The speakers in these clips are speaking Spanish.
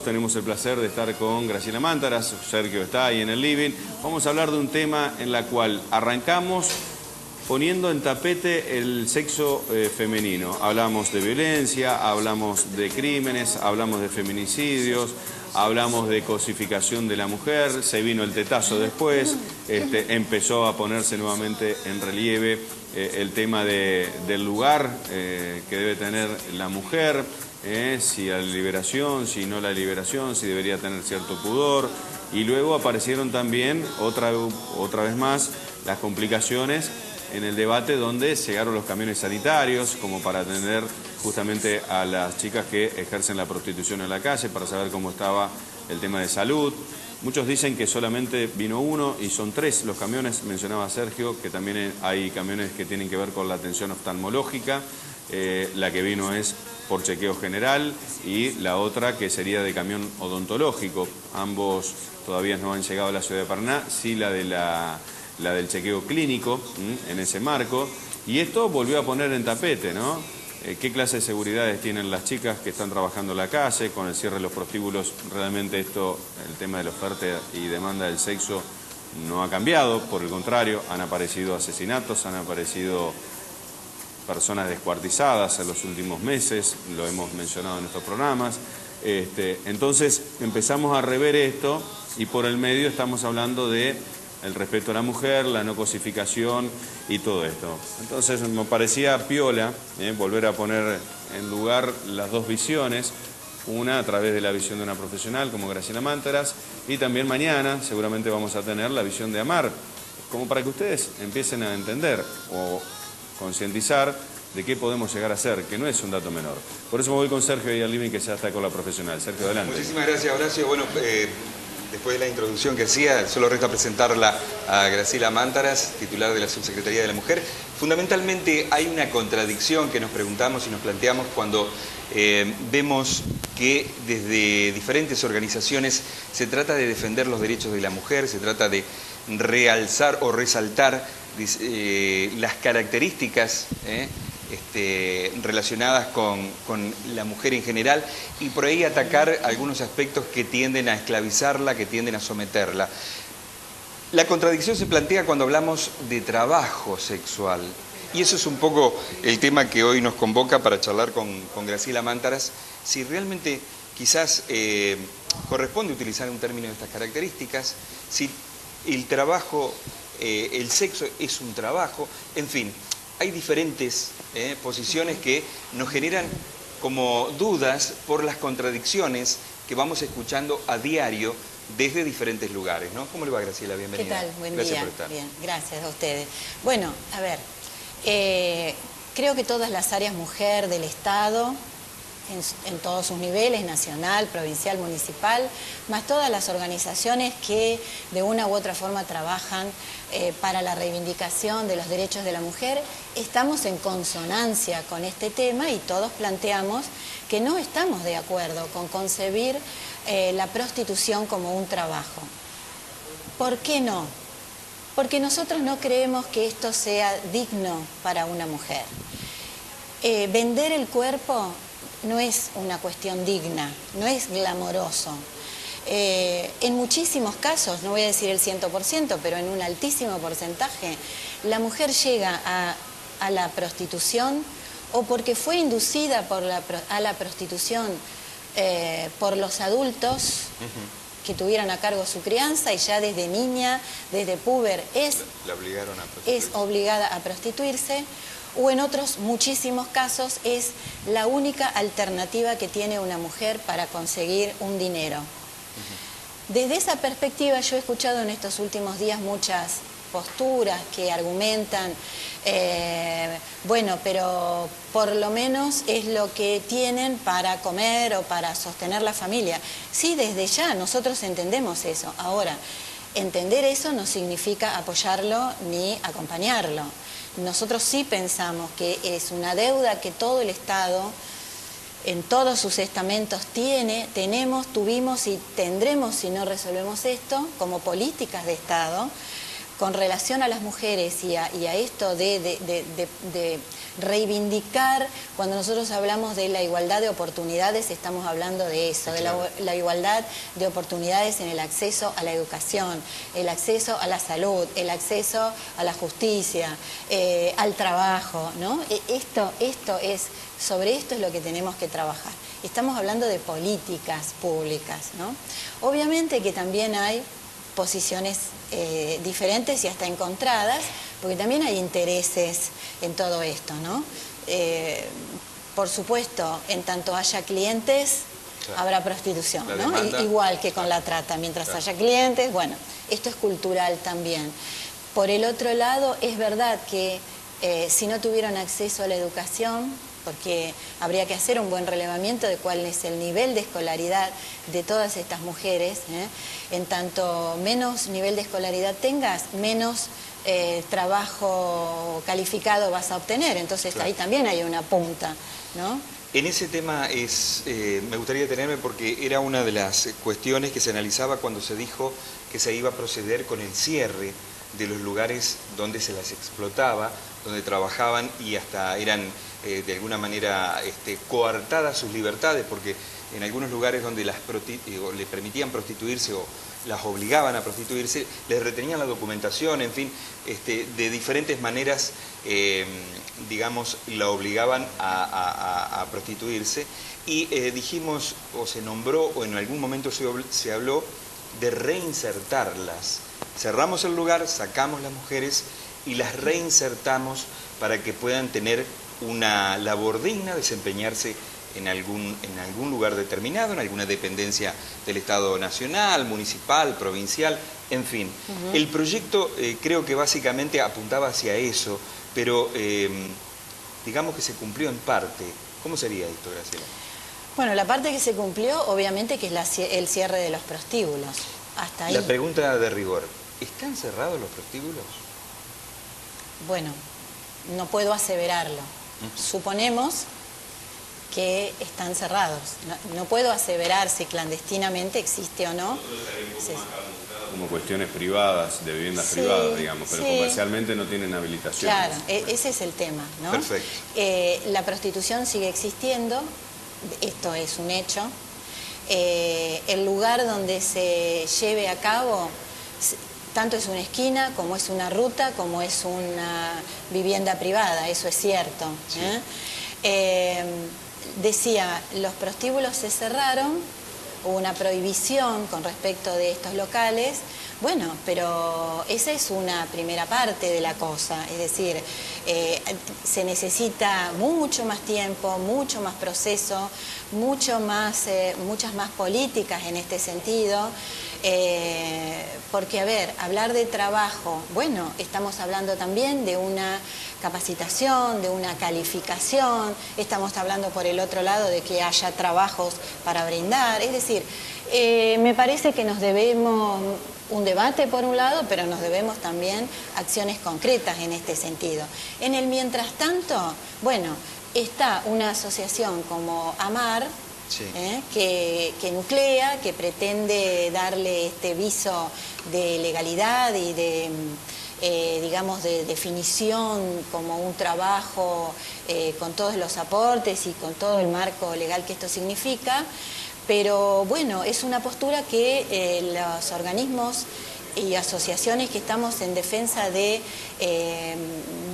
Tenemos el placer de estar con Graciela Mántaras, Sergio está ahí en el living. Vamos a hablar de un tema en el cual arrancamos poniendo en tapete el sexo femenino. Hablamos de violencia, hablamos de crímenes, hablamos de feminicidios, hablamos de cosificación de la mujer, se vino el tetazo después, empezó a ponerse nuevamente en relieve el tema del lugar que debe tener la mujer, si la liberación, si no la liberación, si debería tener cierto pudor. Y luego aparecieron también, otra vez más, las complicaciones en el debate donde llegaron los camiones sanitarios como para atender justamente a las chicas que ejercen la prostitución en la calle, para saber cómo estaba el tema de salud. Muchos dicen que solamente vino uno y son 3 los camiones, mencionaba Sergio, que también hay camiones que tienen que ver con la atención oftalmológica. La que vino es por chequeo general y la otra que sería de camión odontológico. Ambos todavía no han llegado a la ciudad de Paraná, sí la del chequeo clínico en ese marco. Y esto volvió a poner en tapete, ¿no? ¿Qué clase de seguridades tienen las chicas que están trabajando en la calle? Con el cierre de los prostíbulos, realmente el tema de la oferta y demanda del sexo no ha cambiado, por el contrario, han aparecido asesinatos, han aparecido personas descuartizadas en los últimos meses, lo hemos mencionado en estos programas. Entonces empezamos a rever esto y por el medio estamos hablando de el respeto a la mujer, la no cosificación y todo esto. Entonces me parecía piola volver a poner en lugar las dos visiones, una a través de la visión de una profesional como Graciela Mántaras y también mañana seguramente vamos a tener la visión de Amar, como para que ustedes empiecen a entender o concientizar de qué podemos llegar a ser, que no es un dato menor. Por eso me voy con Sergio y al living que ya está con la profesional. Sergio, adelante. Muchísimas gracias, Horacio. Bueno, después de la introducción que hacía, solo resta presentarla a Graciela Mántaras, titular de la Subsecretaría de la Mujer. Fundamentalmente hay una contradicción que nos preguntamos y nos planteamos cuando vemos que desde diferentes organizaciones se trata de defender los derechos de la mujer, se trata de realzar o resaltar las características relacionadas con la mujer en general y por ahí atacar algunos aspectos que tienden a esclavizarla, que tienden a someterla. La contradicción se plantea cuando hablamos de trabajo sexual y eso es un poco el tema que hoy nos convoca para charlar con Graciela Mántaras, si realmente quizás corresponde utilizar un término de estas características, si el trabajo, el sexo es un trabajo, en fin. Hay diferentes posiciones que nos generan como dudas por las contradicciones que vamos escuchando a diario desde diferentes lugares, ¿no? ¿Cómo le va, Graciela? Bienvenida. ¿Qué tal? Buen Gracias día. por estar. Bien, gracias a ustedes. Bueno, a ver, creo que todas las áreas mujer del Estado, en todos sus niveles, nacional, provincial, municipal, más todas las organizaciones que de una u otra forma trabajan para la reivindicación de los derechos de la mujer, estamos en consonancia con este tema y todos planteamos que no estamos de acuerdo con concebir la prostitución como un trabajo. ¿Por qué no? Porque nosotros no creemos que esto sea digno para una mujer. Vender el cuerpo no es una cuestión digna, no es glamoroso. En muchísimos casos, no voy a decir el 100%, pero en un altísimo porcentaje, la mujer llega a la prostitución o porque fue inducida a la prostitución por los adultos que tuvieran a cargo su crianza y ya desde niña, desde puber, es obligada a prostituirse. O en otros muchísimos casos es la única alternativa que tiene una mujer para conseguir un dinero. Desde esa perspectiva yo he escuchado en estos últimos días muchas posturas que argumentan, bueno, pero por lo menos es lo que tienen para comer o para sostener la familia. Sí, desde ya, nosotros entendemos eso. Ahora, entender eso no significa apoyarlo ni acompañarlo. Nosotros sí pensamos que es una deuda que todo el Estado, en todos sus estamentos, tuvimos y tendremos si no resolvemos esto, como políticas de Estado, con relación a las mujeres y a esto de reivindicar, cuando nosotros hablamos de la igualdad de oportunidades, estamos hablando de eso, de la igualdad de oportunidades en el acceso a la educación, el acceso a la salud, el acceso a la justicia, al trabajo, ¿no? Sobre esto es lo que tenemos que trabajar. Estamos hablando de políticas públicas, ¿no? Obviamente que también hay posiciones diferentes y hasta encontradas, porque también hay intereses en todo esto, ¿no? Por supuesto, en tanto haya clientes, claro, habrá prostitución, ¿no? Igual que con la trata, mientras haya clientes, bueno, esto es cultural también. Por el otro lado, es verdad que si no tuvieron acceso a la educación, porque habría que hacer un buen relevamiento de cuál es el nivel de escolaridad de todas estas mujeres, en tanto menos nivel de escolaridad tengas, menos trabajo calificado vas a obtener, entonces claro, ahí también hay una punta, ¿no? En ese tema me gustaría detenerme porque era una de las cuestiones que se analizaba cuando se dijo que se iba a proceder con el cierre de los lugares donde se las explotaba, donde trabajaban y hasta eran de alguna manera coartadas sus libertades, porque en algunos lugares donde le permitían prostituirse o las obligaban a prostituirse, les retenían la documentación, en fin, de diferentes maneras, digamos, la obligaban a prostituirse. Y dijimos, o se nombró, o en algún momento se habló de reinsertarlas. Cerramos el lugar, sacamos las mujeres y las reinsertamos para que puedan tener una labor digna, desempeñarse en algún lugar determinado, en alguna dependencia del Estado nacional, municipal, provincial, en fin. El proyecto creo que básicamente apuntaba hacia eso, pero digamos que se cumplió en parte. ¿Cómo sería esto, Graciela? Bueno, la parte que se cumplió, obviamente, que es el cierre de los prostíbulos. Hasta ahí. La pregunta de rigor, ¿están cerrados los prostíbulos? Bueno, no puedo aseverarlo. Suponemos que están cerrados. No puedo aseverar si clandestinamente existe o no. Como cuestiones privadas, de viviendas privadas, digamos, pero comercialmente no tienen habilitación. Claro, ese es el tema, ¿no? Perfecto. La prostitución sigue existiendo, esto es un hecho. El lugar donde se lleve a cabo, tanto es una esquina, como es una ruta, como es una vivienda privada, eso es cierto. Sí. Decía, los prostíbulos se cerraron, hubo una prohibición con respecto de estos locales, bueno, pero esa es una primera parte de la cosa, es decir, se necesita mucho más tiempo, mucho más proceso, muchas más políticas en este sentido, porque, a ver, hablar de trabajo, bueno, estamos hablando también de una capacitación, de una calificación, estamos hablando por el otro lado de que haya trabajos para brindar, es decir, me parece que nos debemos un debate por un lado, pero nos debemos también acciones concretas en este sentido. En el mientras tanto, bueno, está una asociación como AMAR, sí, que nuclea, que pretende darle este viso de legalidad y de, digamos, de definición como un trabajo con todos los aportes y con todo el marco legal que esto significa. Pero bueno, es una postura que los organismos y asociaciones que estamos en defensa de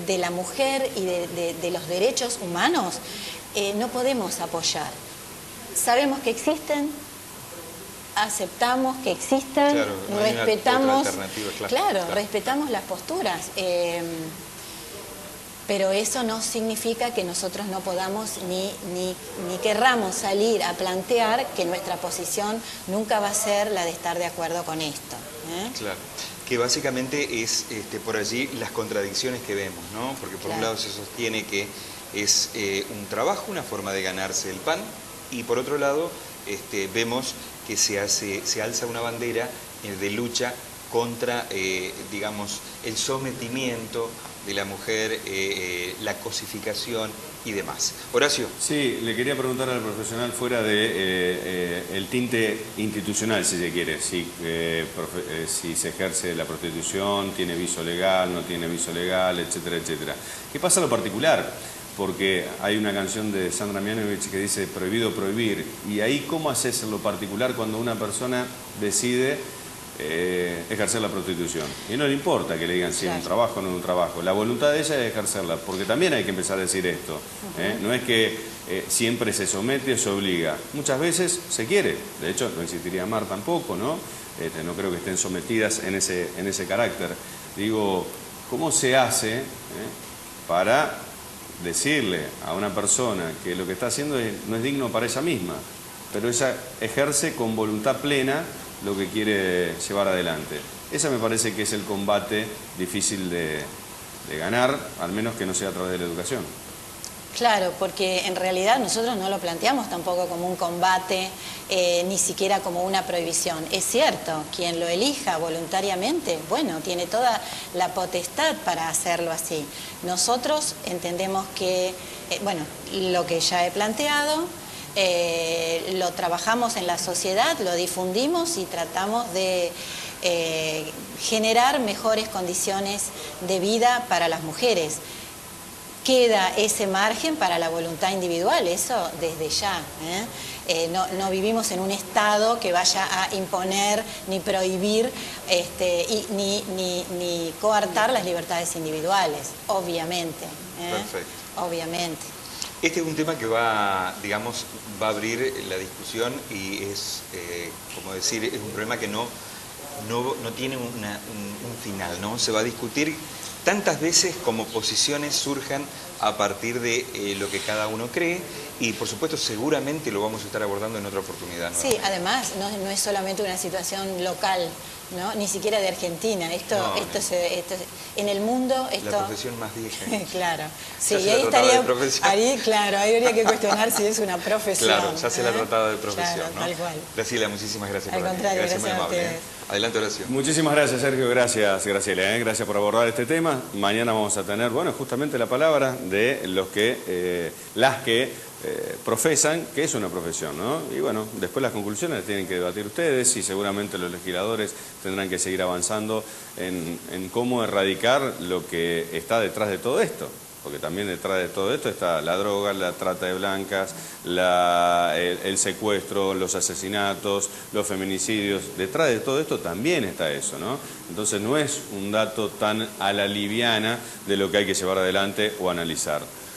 la mujer y de los derechos humanos no podemos apoyar. Sabemos que existen, aceptamos que existen, claro, no respetamos, claro, respetamos las posturas. Pero eso no significa que nosotros no podamos ni querramos salir a plantear que nuestra posición nunca va a ser la de estar de acuerdo con esto. Claro, que básicamente es por allí las contradicciones que vemos, ¿no? Porque por un lado se sostiene que es un trabajo, una forma de ganarse el pan, y por otro lado vemos que se alza una bandera de lucha contra, digamos, el sometimiento de la mujer, la cosificación y demás. Horacio. Sí, le quería preguntar al profesional fuera de el tinte institucional, si se quiere, si se ejerce la prostitución, tiene viso legal, no tiene viso legal, etcétera, etcétera. ¿Qué pasa en lo particular? Porque hay una canción de Sandra Mianovich que dice prohibido prohibir, y ahí ¿cómo haces en lo particular cuando una persona decide ejercer la prostitución? Y no le importa que le digan si es un trabajo o no es un trabajo, la voluntad de ella es ejercerla, porque también hay que empezar a decir esto, no es que siempre se somete o se obliga, muchas veces se quiere, de hecho no existiría amar tampoco, ¿no? No creo que estén sometidas en ese carácter. Digo, ¿cómo se hace para decirle a una persona que lo que está haciendo no es digno para ella misma, pero ella ejerce con voluntad plena lo que quiere llevar adelante? Ese me parece que es el combate difícil de ganar, al menos que no sea a través de la educación. Claro, porque en realidad nosotros no lo planteamos tampoco como un combate, ni siquiera como una prohibición. Es cierto, quien lo elija voluntariamente, bueno, tiene toda la potestad para hacerlo así. Nosotros entendemos que, bueno, lo que ya he planteado, lo trabajamos en la sociedad, lo difundimos y tratamos de generar mejores condiciones de vida para las mujeres. Queda ese margen para la voluntad individual, eso desde ya. No vivimos en un Estado que vaya a imponer ni prohibir ni coartar las libertades individuales, obviamente. Perfecto. Obviamente. Este es un tema que va, digamos, va a abrir la discusión y es, como decir, es un problema que no tiene un final, ¿no? Se va a discutir tantas veces como posiciones surjan a partir de lo que cada uno cree y, por supuesto, seguramente lo vamos a estar abordando en otra oportunidad, ¿no? Sí, además, no es solamente una situación local, ¿no? Ni siquiera de Argentina. En el mundo... La profesión más vieja. Claro. Sí, y ahí estaría... Ahí habría que cuestionar si es una profesión. Claro, ya se la ha tratado de profesión, claro, ¿no? Tal cual. Graciela, muchísimas gracias por venir. Al contrario, gracias muy a amable. ustedes. Adelante, Horacio. Muchísimas gracias, Sergio. Gracias, Graciela. Gracias por abordar este tema. Mañana vamos a tener, bueno, justamente la palabra de las que profesan que es una profesión, ¿no? Y bueno, después las conclusiones las tienen que debatir ustedes y seguramente los legisladores tendrán que seguir avanzando en cómo erradicar lo que está detrás de todo esto. Porque también detrás de todo esto está la droga, la trata de blancas, el secuestro, los asesinatos, los feminicidios. Detrás de todo esto también está eso, ¿no? Entonces no es un dato tan a la liviana de lo que hay que llevar adelante o analizar.